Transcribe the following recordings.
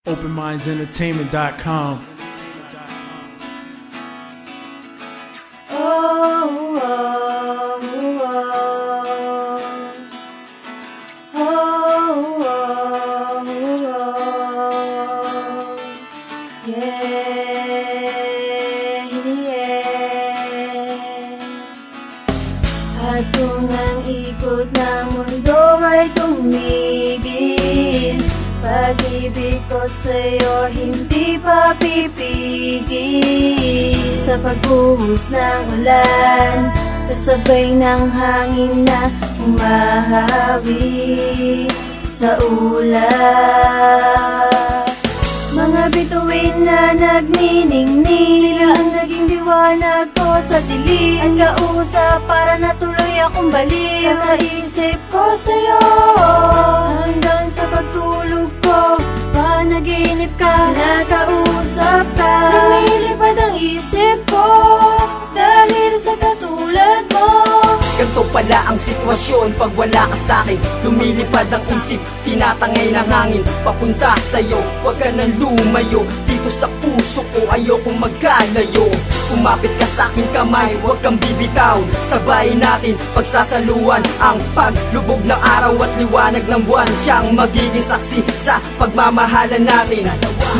OpenMindsEntertainment.com. At kung ang ikot ng mundo ay tumigil, pag-ibig ko sa'yo hindi pa pipigil. Sa pagbuhos ng ulan, kasabay ng hangin na humahawi sa ulap. Mga bituin na nagniningning, sila ang naging liwanag ko sa dilim. Ang kausap para natuloy akong baliw. Kakaisip ko sa'yo hanggang sa pagtulog ko. Panaginip ka, nakausap ka. Lumilipad ang isip ko dahil sa katulad mo. Ganto pala ang sitwasyon pag wala ka sa'kin. Lumilipad ang isip, tinatangay ng hangin papunta sa'yo, wag ka nang lumayo. Dito sa puso ko ayokong magkalayo. Kumapit ka sa'kin kamay, wag kang bibitaw. Sabay natin pagsasaluan ang paglubog ng araw at liwanag ng buwan. Siyang magiging saksi sa pagmamahalan natin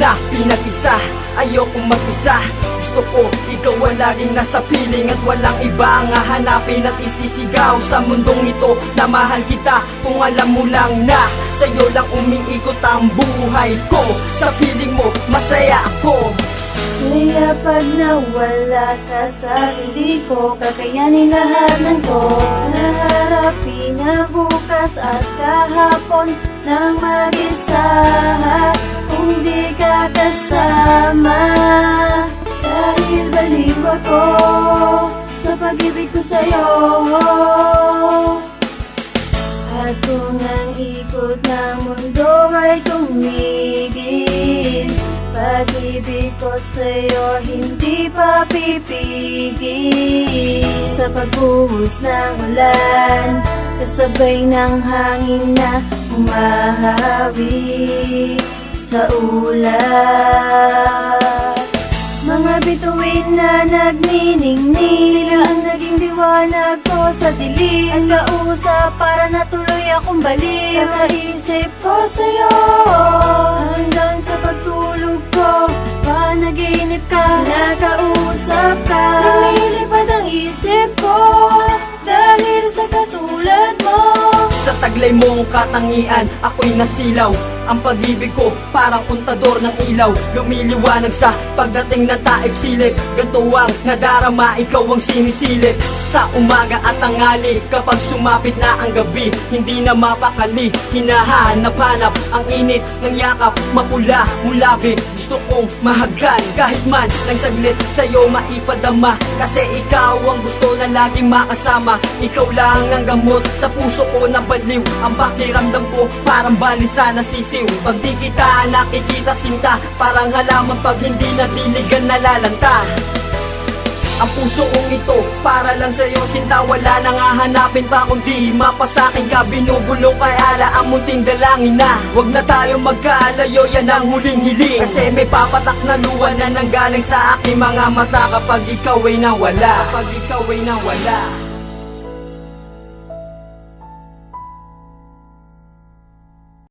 na pinag-isa, ayokong mag-isa. Gusto ko, ikaw ang laging nasa piling at walang iba ang hahanapin at isisigaw sa mundong ito na mahal kita. Kung alam mo lang na sa'yo lang umiikot ang buhay ko, sa piling mo masaya ako. Kaya pag nawala ka sa hindi ko kakayanin lahat ng ko. Naharapin na bukas at kahapon nang mag-isa. Kung di ka kasama, dahil baliw ako sa pag-ibig ko sa'yo. At kung ang ikot ng mundo ay tumigil, pag-ibig ko sa'yo hindi pa pipigil. Sa pagbuhos ng ulan, kasabay ng hangin na humahawi sa ulap. Mga bituin na nagniningning, sila ang naging liwanag ko sa dilim. Ang kausap para natuloy akong baliw. Kakaisip ko sa'yo hanggang sa pagtulog ko. Panaginip ka, nakausap ka. Lumilipad ang isip ko dahil sa katulad mo. Sa taglay mong katangian, ako'y nasilaw. Ang pag-ibig ko parang untador ng ilaw, lumiliwanag sa pagdating ng taif silip. Ganto ang nadarama, ikaw ang sinisilip. Sa umaga at tanghali, kapag sumapit na ang gabi, hindi na mapakali, hinahanap-hanap ang init ng yakap. Mapula, mulabi, gusto kong mahagan kahit man ng saglit sa'yo maipadama. Kasi ikaw ang gusto na laging makasama. Ikaw lang ang gamot sa puso ko na baliw. Ang pakiramdam ko parang balisa na sisiw. Pag di kita nakikita sinta, parang halaman pag hindi natiligan nalalanta. Ang puso kong ito para lang sa'yo sinta, wala nang hahanapin pa kundi mapasakin ka. Binubulong kay ala ang munting dalangin na wag na tayo magkalayo, yan ang huling hiling. Kasi may papatak na luha na nanggaling sa aking mga mata kapag ikaw ay nawala. Kapag ikaw ay nawala.